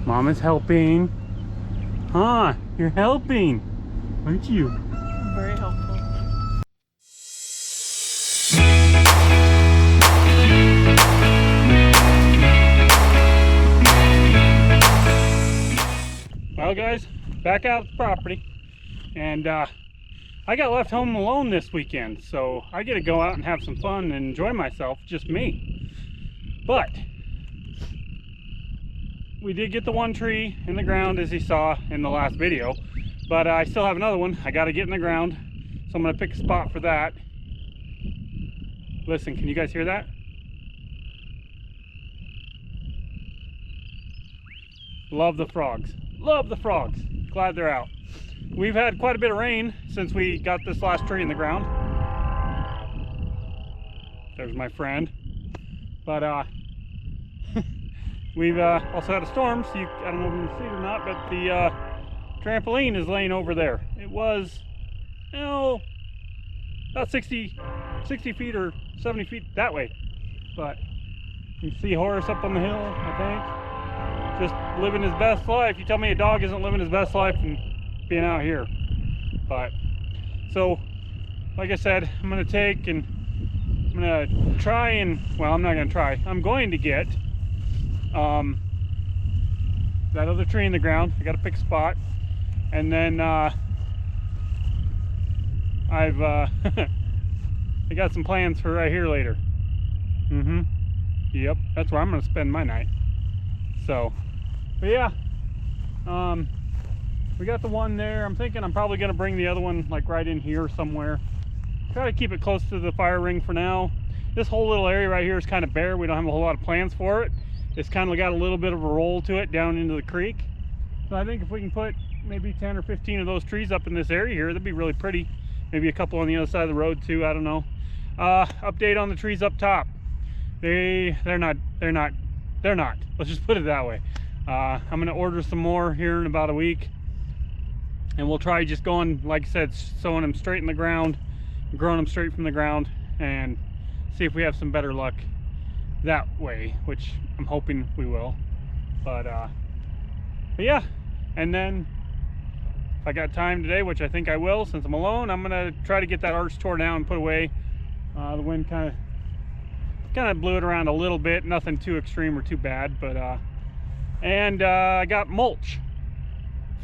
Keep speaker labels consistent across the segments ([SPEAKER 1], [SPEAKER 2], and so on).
[SPEAKER 1] Mama's helping. Huh? You're helping, aren't you?
[SPEAKER 2] Very helpful.
[SPEAKER 1] Well, guys, back out at the property, and I got left home alone this weekend, so I get to go out and have some fun and enjoy myself, just me. But we did get the one tree in the ground, as you saw in the last video, but I still have another one I got to get in the ground, so I'm going to pick a spot for that. Listen, can you guys hear that? Love the frogs. Love the frogs. Glad they're out. We've had quite a bit of rain since we got this last tree in the ground. There's my friend. But we've also had a storm, so I don't know if you can see it or not, but the trampoline is laying over there. It was, you know, about 60 feet or 70 feet that way. But you can see Horace up on the hill, I think. Just living his best life. You tell me a dog isn't living his best life and being out here. But so, like I said, I'm gonna take and I'm gonna try and, well, I'm not gonna try, I'm going to get that other tree in the ground. I gotta pick a spot, and then I've I got some plans for right here later. Yep, that's where I'm gonna spend my night. So, but yeah, we got the one there. I'm thinking I'm probably gonna bring the other one like right in here somewhere. Try to keep it close to the fire ring for now. This whole little area right here is kind of bare. We don't have a whole lot of plans for it. It's kind of got a little bit of a roll to it down into the creek. So I think if we can put maybe 10 or 15 of those trees up in this area here, that'd be really pretty. Maybe a couple on the other side of the road too, I don't know. Update on the trees up top. They're not. Let's just put it that way. I'm gonna order some more here in about a week, and we'll try just going, like I said, sowing them straight in the ground, growing them straight from the ground, and see if we have some better luck that way, which I'm hoping we will. But yeah, and then if I got time today, which I think I will since I'm alone, I'm gonna try to get that arch tore down and put away. The wind kind of blew it around a little bit, nothing too extreme or too bad, but I got mulch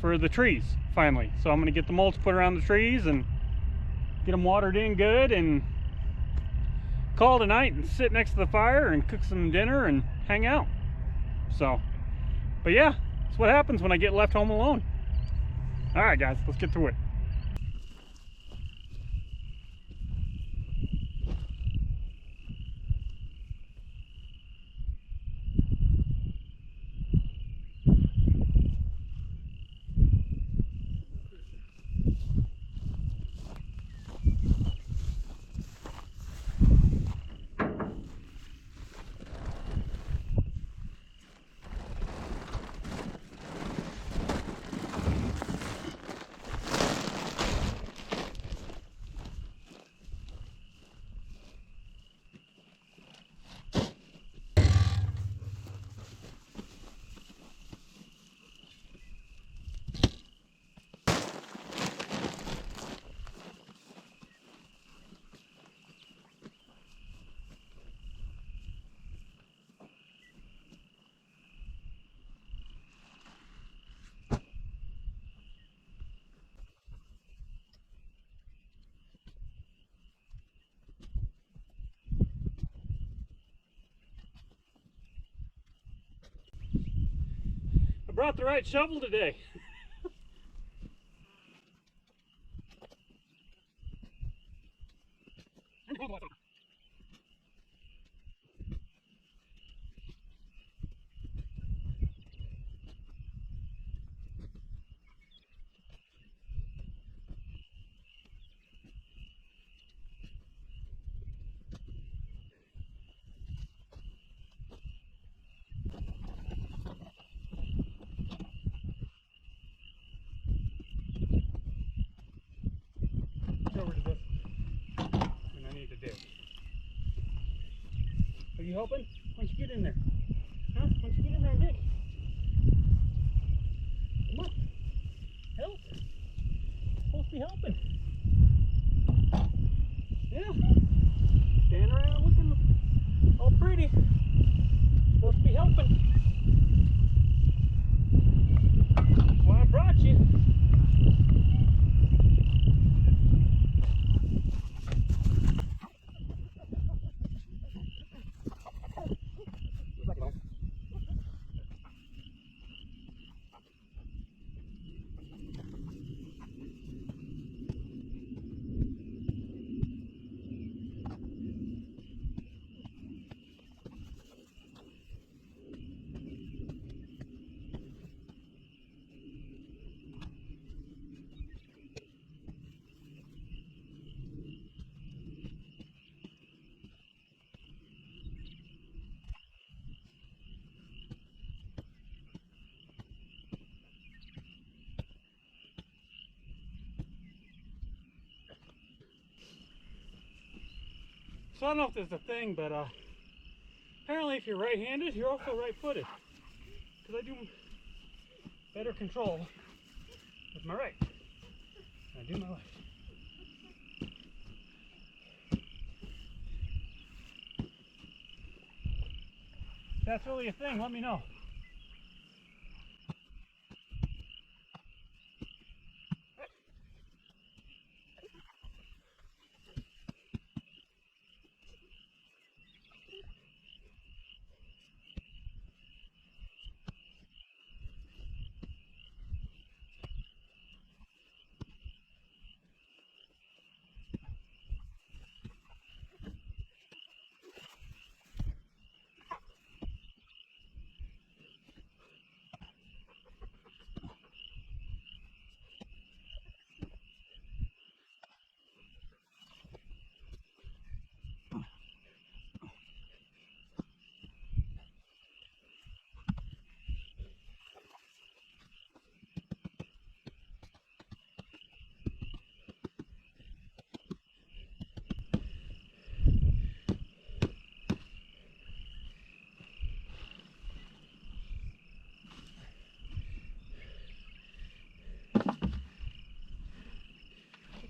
[SPEAKER 1] for the trees finally, so I'm gonna get the mulch put around the trees and get them watered in good and call tonight and sit next to the fire and cook some dinner and hang out. So, but yeah, that's what happens when I get left home alone. All right, guys, let's get to it. I brought the right shovel today. Over to this, and I need to dig. Are you helping? Why don't you get in there? Huh? Why don't you get in there and dig? be helping. Yeah. Standing around looking all pretty. Supposed to be helping. That's why I brought you. So I don't know if there's a thing, but apparently if you're right-handed, you're also right-footed. Because I do better control with my right than I do my left. If that's really a thing, let me know.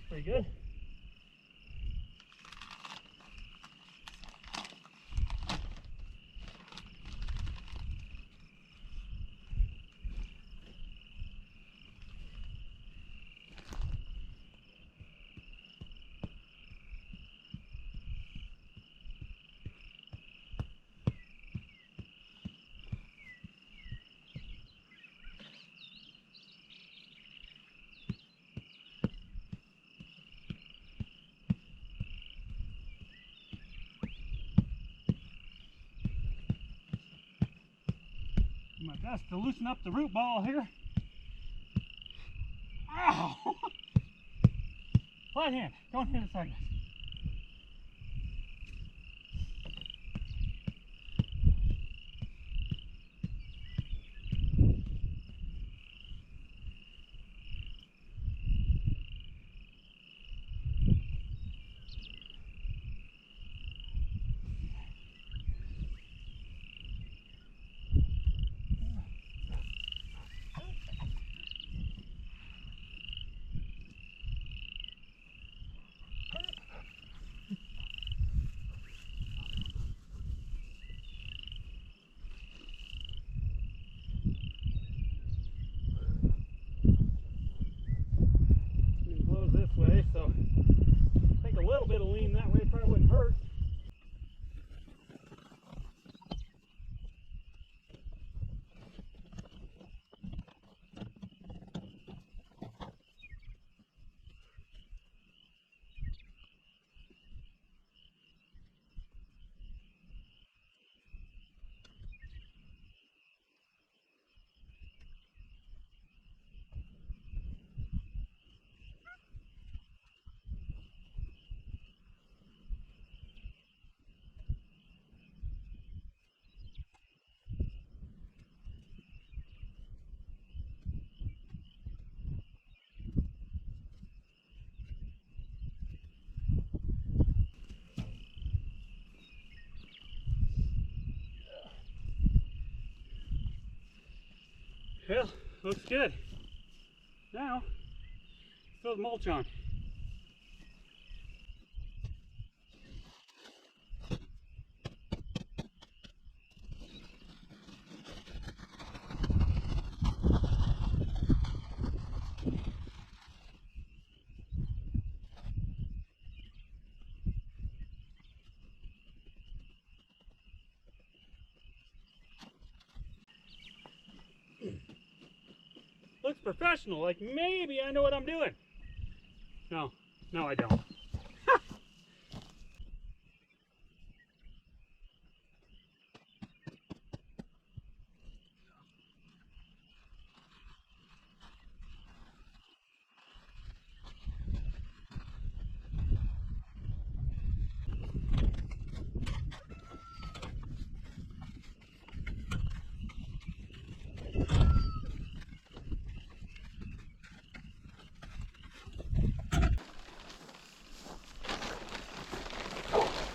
[SPEAKER 1] Pretty good. Do my best to loosen up the root ball here. Ow! Flat hand, don't hit it sideways. It blows this way, so I think a little bit of lean that way probably wouldn't hurt. Well, looks good. Now, Throw the mulch on. Looks professional, like maybe I know what I'm doing. No, no I don't.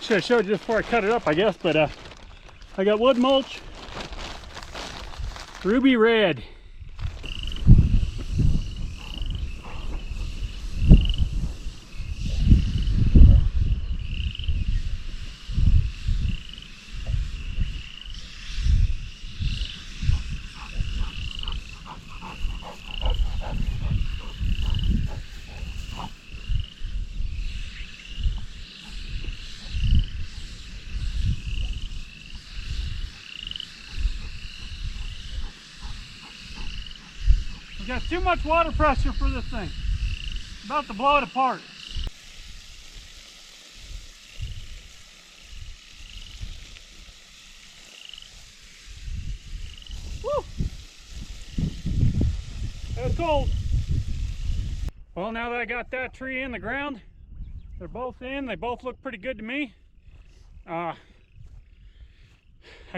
[SPEAKER 1] Should have showed you before I cut it up, I guess, but I got wood mulch, ruby red. We got too much water pressure for this thing. About to blow it apart. Woo! That was cold. Well, now that I got that tree in the ground, they're both in. They both look pretty good to me. I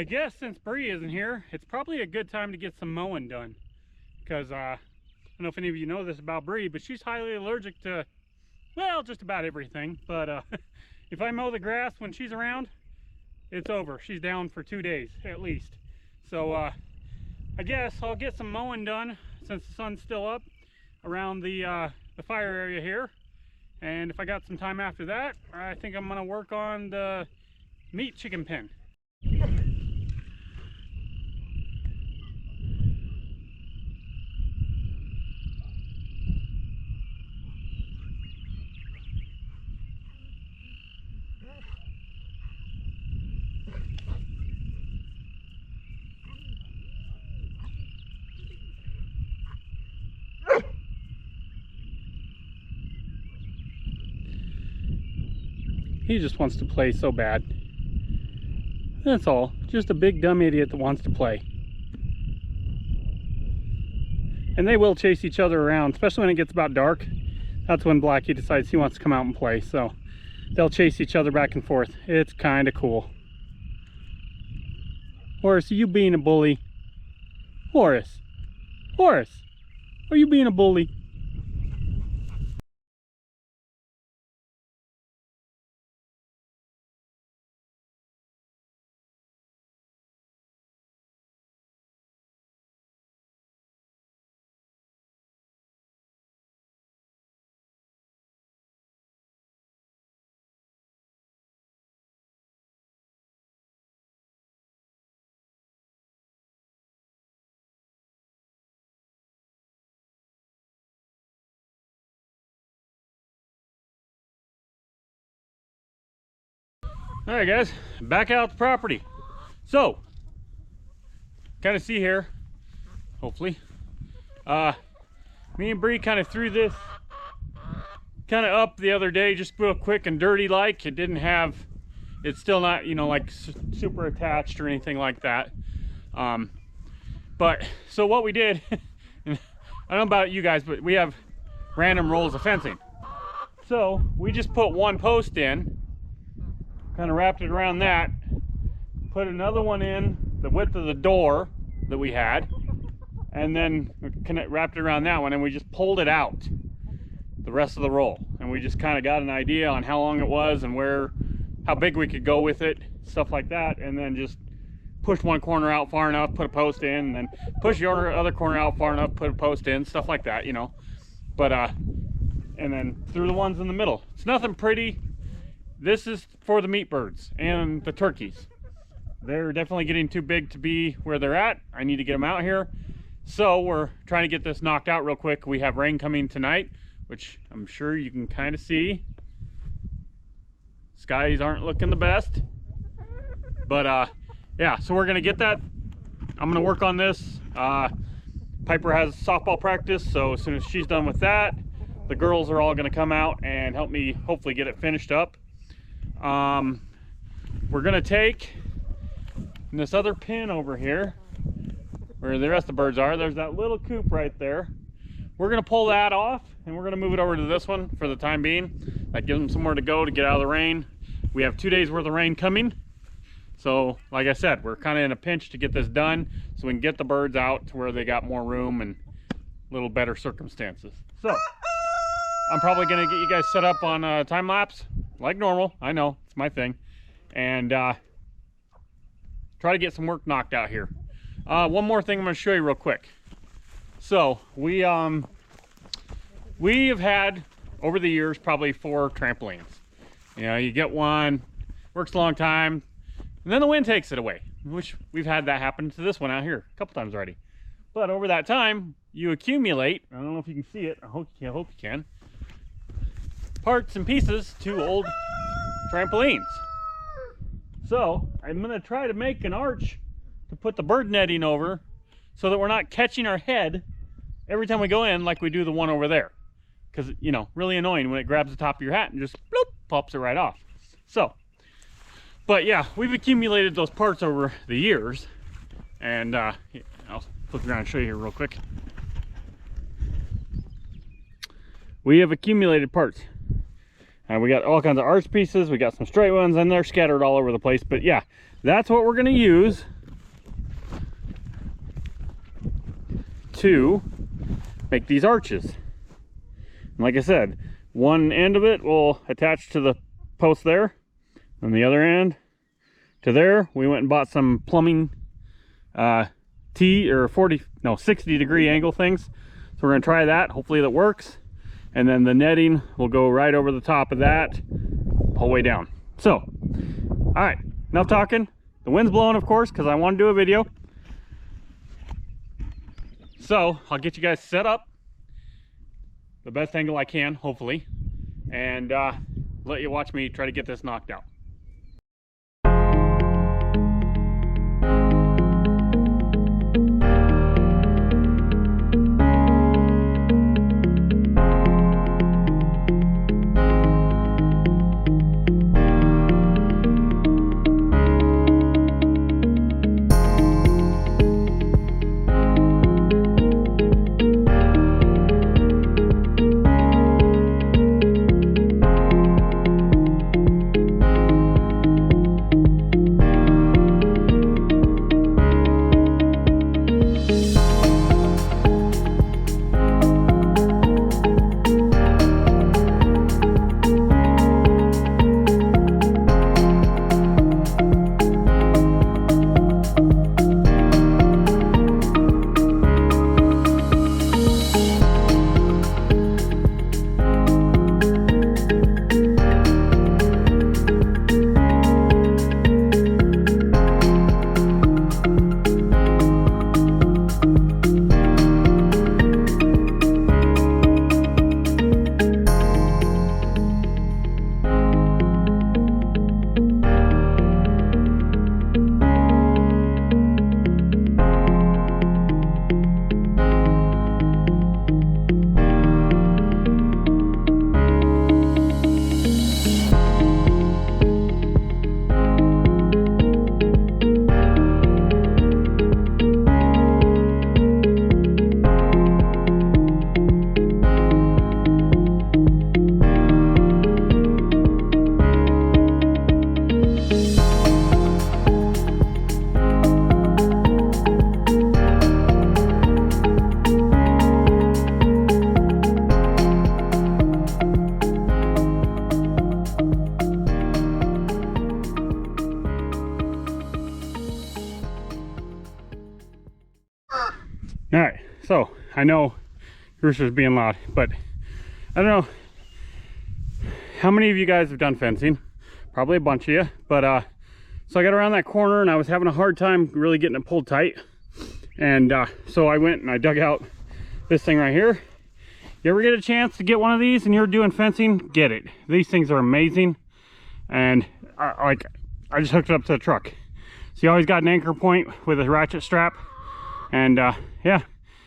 [SPEAKER 1] guess since Bree isn't here, it's probably a good time to get some mowing done. Because I don't know if any of you know this about Bree, but she's highly allergic to, well, just about everything. But if I mow the grass when she's around, it's over. She's down for 2 days at least. So I guess I'll get some mowing done since the sun's still up around the fire area here. And if I got some time after that, I think I'm gonna work on the meat chicken pen. He just wants to play so bad. That's all. Just a big dumb idiot that wants to play. And they will chase each other around, especially when it gets about dark. That's when Blackie decides he wants to come out and play. So they'll chase each other back and forth. It's kind of cool. Horace, are you being a bully? Horace! Horace! Are you being a bully? All right, guys, back out the property. So, kind of see here, hopefully, me and Bree kind of threw this kind of up the other day, just real quick and dirty like. It didn't have, it's still not, you know, like super attached or anything like that. But, so what we did, I don't know about you guys, but we have random rolls of fencing. So, we just put one post in, kind of wrapped it around that, put another one in the width of the door that we had, and then wrapped it around that one, and we just pulled it out, the rest of the roll. And we just kind of got an idea on how long it was and how big we could go with it, stuff like that, and then just push one corner out far enough, put a post in, and then push the other corner out far enough, put a post in, stuff like that, you know. But and then through the ones in the middle. It's nothing pretty. This is for the meat birds and the turkeys. They're definitely getting too big to be where they're at. I need to get them out here. So we're trying to get this knocked out real quick. We have rain coming tonight, which I'm sure you can kind of see. Skies aren't looking the best. But yeah, so we're gonna get that. I'm gonna work on this. Piper has softball practice, so as soon as she's done with that, the girls are all gonna come out and help me hopefully get it finished up. We're gonna take this other pin over here where the rest of the birds are. There's that little coop right there. We're gonna pull that off and we're gonna move it over to this one for the time being. That gives them somewhere to go to get out of the rain. We have 2 days worth of rain coming. So like I said, we're kind of in a pinch to get this done so we can get the birds out to where they got more room and a little better circumstances. So I'm probably gonna get you guys set up on a time lapse like normal. I know, it's my thing. And try to get some work knocked out here. One more thing I'm gonna show you real quick. So we have had over the years probably 4 trampolines. You know, you get one, works a long time, and then the wind takes it away, which we've had that happen to this one out here a couple times already. But over that time, you accumulate, I don't know if you can see it, I hope you can, parts and pieces to old trampolines. So I'm gonna try to make an arch to put the bird netting over so that we're not catching our head every time we go in like we do the one over there. Because, you know, really annoying when it grabs the top of your hat and just bloop, pops it right off. So, but yeah, we've accumulated those parts over the years. And I'll flip around and show you here real quick. We have accumulated parts. We got all kinds of arch pieces, we got some straight ones, and they're scattered all over the place. But yeah, that's what we're gonna use to make these arches. And like I said, one end of it will attach to the post there, and the other end to there. We went and bought some plumbing 60-degree angle things. So we're gonna try that, hopefully that works. And then the netting will go right over the top of that, all the way down. So, all right, enough talking. The wind's blowing, of course, because I want to do a video. So I'll get you guys set up the best angle I can, hopefully, and let you watch me try to get this knocked out. All right, so I know Rooster's being loud, but I don't know, how many of you guys have done fencing? Probably a bunch of you, but so I got around that corner and I was having a hard time really getting it pulled tight. And so I went and I dug out this thing right here. You ever get a chance to get one of these and you're doing fencing, get it. These things are amazing. And I just hooked it up to the truck. So you always got an anchor point with a ratchet strap. And yeah,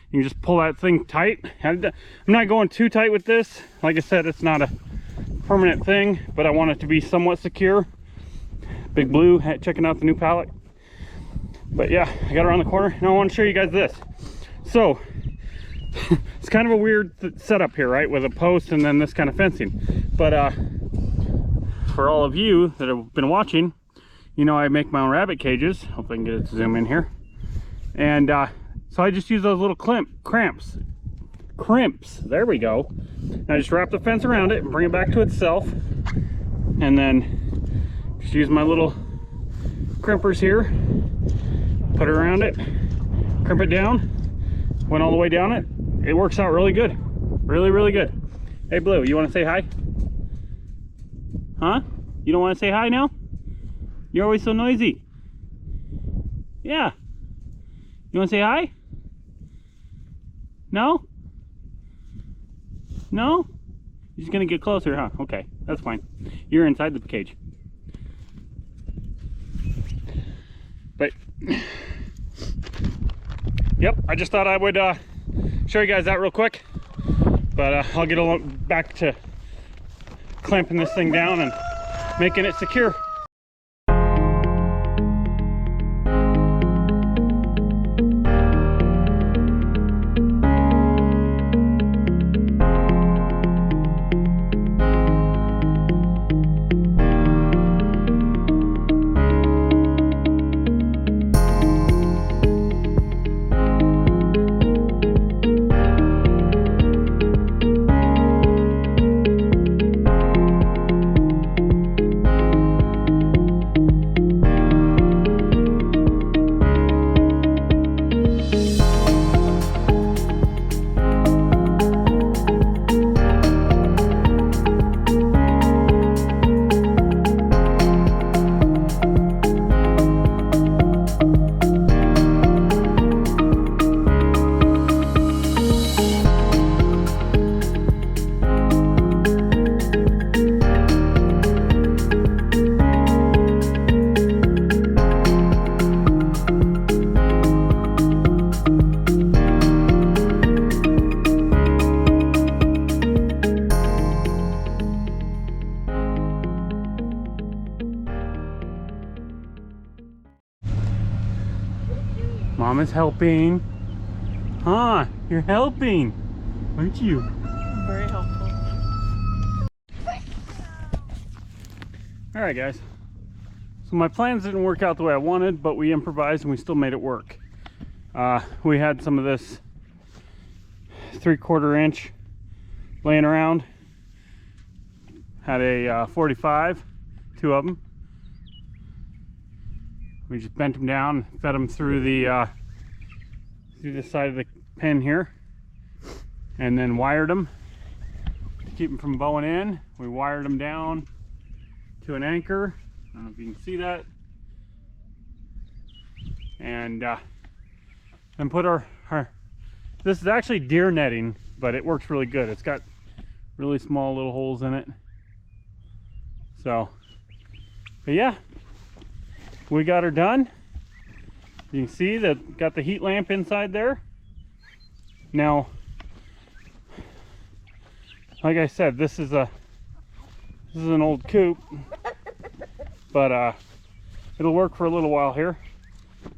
[SPEAKER 1] you can just pull that thing tight. I'm not going too tight with this. Like I said, it's not a permanent thing, but I want it to be somewhat secure. Big Blue checking out the new pallet. But yeah, I got around the corner and I want to show you guys this. So it's kind of a weird setup here, right, with a post and then this kind of fencing. But for all of you that have been watching, you know I make my own rabbit cages. Hope I can get it to zoom in here. And so I just use those little crimps. There we go. And I just wrap the fence around it and bring it back to itself. And then just use my little crimpers here. Put it around it. Crimp it down. Went all the way down it. It works out really good. Really, really good. Hey Blue, you want to say hi? Huh? You don't want to say hi now? You're always so noisy. Yeah. You want to say hi? No? No? You're just gonna get closer, huh? Okay, that's fine. You're inside the cage. But yep, I just thought I would show you guys that real quick. But I'll get back to clamping this thing down and making it secure. Mom is helping. Huh? You're helping, aren't you?
[SPEAKER 2] Very helpful.
[SPEAKER 1] All right, guys. So my plans didn't work out the way I wanted, but we improvised and we still made it work. We had some of this 3/4 inch laying around. Had a 45, 2 of them. We just bent them down, fed them through the side of the pen here, and then wired them to keep them from bowing in. We wired them down to an anchor. I don't know if you can see that. And then put our this is actually deer netting, but it works really good. It's got really small little holes in it. So, but yeah, we got her done. You can see that got the heat lamp inside there. Now, like I said, this is an old coop, but it'll work for a little while here.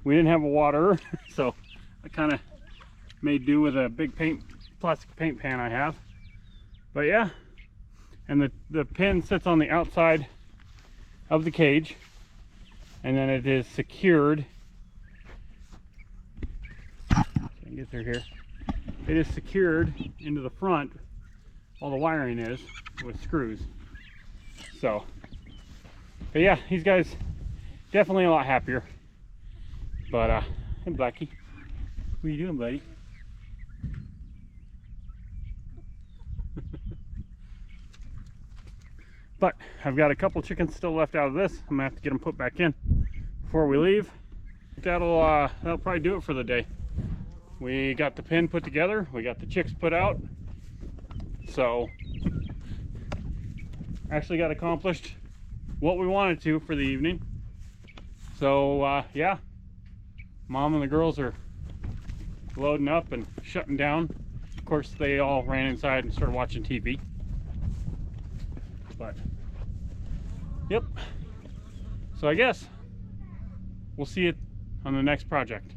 [SPEAKER 1] We didn't have a water, so I kind of made do with a big plastic paint pan I have. But yeah, and the pin sits on the outside of the cage, and then it is secured. I can get through here. It is secured into the front. All the wiring is with screws. So, but yeah, these guys definitely a lot happier. But hey Blackie, what are you doing, buddy? But I've got a couple chickens still left out of this. I'm gonna have to get them put back in before we leave. That'll probably do it for the day. We got the pen put together, we got the chicks put out, so actually got accomplished what we wanted to for the evening. So yeah, Mom and the girls are loading up and shutting down. Of course, they all ran inside and started watching TV. But yep, so I guess we'll see it on the next project.